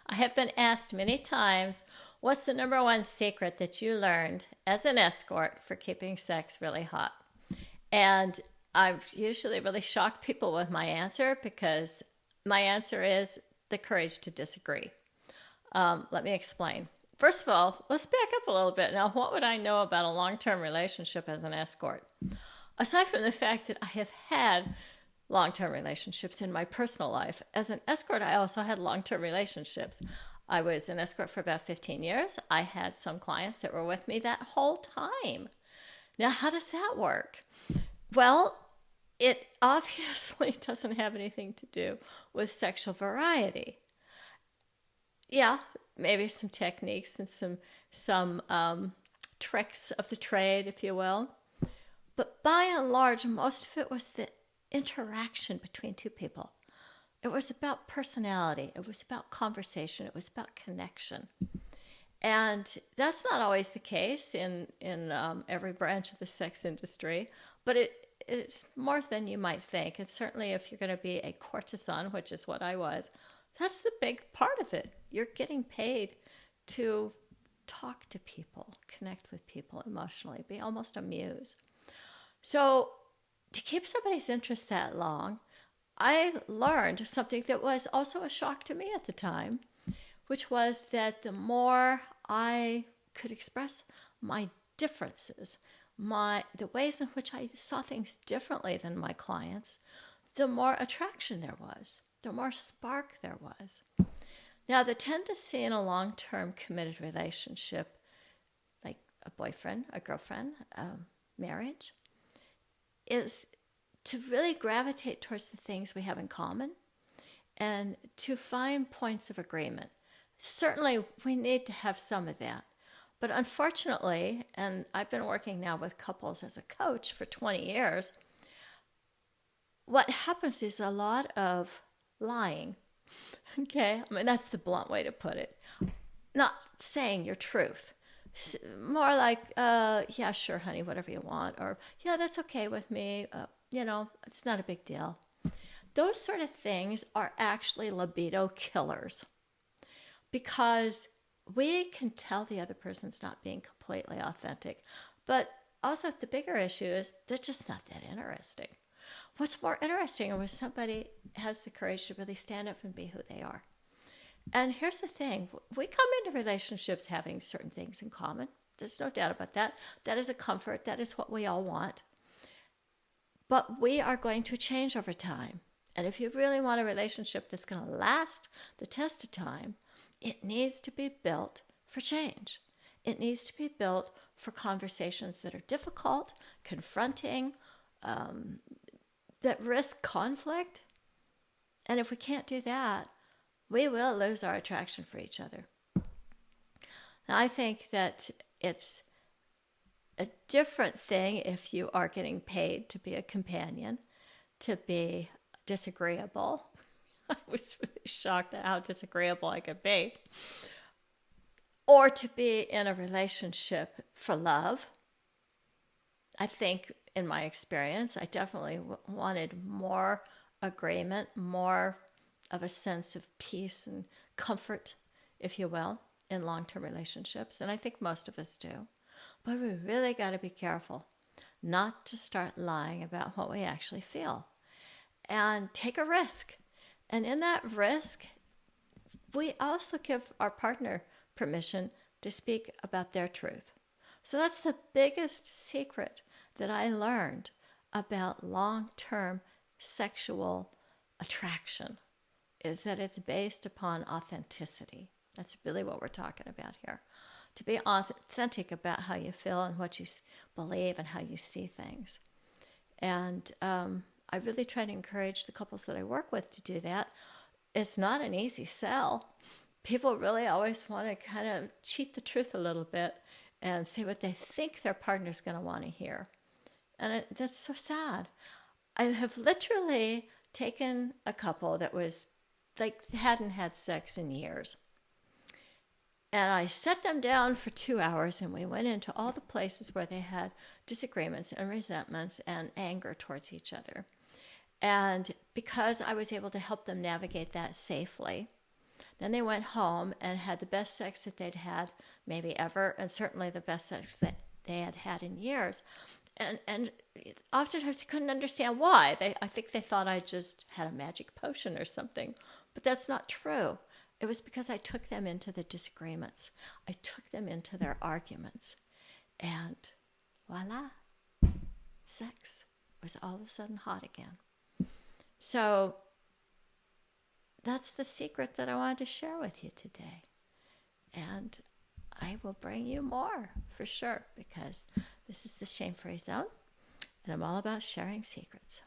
I have been asked many times, what's the number one secret that you learned as an escort for keeping sex really hot? And I've usually really shocked people with my answer because my answer is the courage to disagree. Let me explain. First of all, let's back up a little bit. Now, what would I know about a long-term relationship as an escort? Aside from the fact that I have had long-term relationships in my personal life, as an escort, I also had long-term relationships. I was an escort for about 15 years. I had some clients that were with me that whole time. Now, how does that work? Well, it obviously doesn't have anything to do with sexual variety. Yeah, maybe some techniques and some tricks of the trade, if you will. But by and large, most of it was the interaction between two people. It was about personality. It was about conversation. It was about connection. And that's not always the case in every branch of the sex industry, but it's more than you might think. And certainly if you're going to be a courtesan, which is what I was, that's the big part of it. You're getting paid to talk to people, connect with people emotionally, be almost amused. So to keep somebody's interest that long, I learned something that was also a shock to me at the time, which was that the more I could express my differences, the ways in which I saw things differently than my clients, the more attraction there was, the more spark there was. Now, the tendency in a long-term committed relationship, like a boyfriend, a girlfriend, marriage, is to really gravitate towards the things we have in common and to find points of agreement. Certainly, we need to have some of that. But unfortunately, and I've been working now with couples as a coach for 20 years, what happens is a lot of lying. Okay? I mean, that's the blunt way to put it. Not saying your truth. More like, yeah, sure, honey, whatever you want. Or, yeah, that's okay with me. It's not a big deal. Those sort of things are actually libido killers because we can tell the other person's not being completely authentic. But also the bigger issue is they're just not that interesting. What's more interesting is when somebody has the courage to really stand up and be who they are. And here's the thing. We come into relationships having certain things in common. There's no doubt about that. That is a comfort. That is what we all want. But we are going to change over time. And if you really want a relationship that's going to last the test of time, it needs to be built for change. It needs to be built for conversations that are difficult, confronting, that risk conflict. And if we can't do that, we will lose our attraction for each other. Now, I think that it's a different thing if you are getting paid to be a companion, to be disagreeable. I was really shocked at how disagreeable I could be. Or to be in a relationship for love. I think in my experience, I definitely wanted more agreement, more of a sense of peace and comfort, if you will, in long-term relationships. And I think most of us do. But we really got to be careful not to start lying about what we actually feel and take a risk. And in that risk, we also give our partner permission to speak about their truth. So that's the biggest secret that I learned about long-term sexual attraction, is that it's based upon authenticity. That's really what we're talking about here. To be authentic about how you feel and what you believe and how you see things. And I really try to encourage the couples that I work with to do that. It's not an easy sell. People really always want to kind of cheat the truth a little bit and say what they think their partner's going to want to hear. And that's so sad. I have literally taken a couple that was like hadn't had sex in years. And I sat them down for 2 hours and we went into all the places where they had disagreements and resentments and anger towards each other. And because I was able to help them navigate that safely, Then they went home and had the best sex that they'd had maybe ever, and certainly the best sex that they had had in years. And oftentimes I couldn't understand why. I think they thought I just had a magic potion or something. But that's not true. It was because I took them into the disagreements. I took them into their arguments. And voila, sex was all of a sudden hot again. So that's the secret that I wanted to share with you today. And I will bring you more for sure, because this is the Shame-Free Zone, and I'm all about sharing secrets.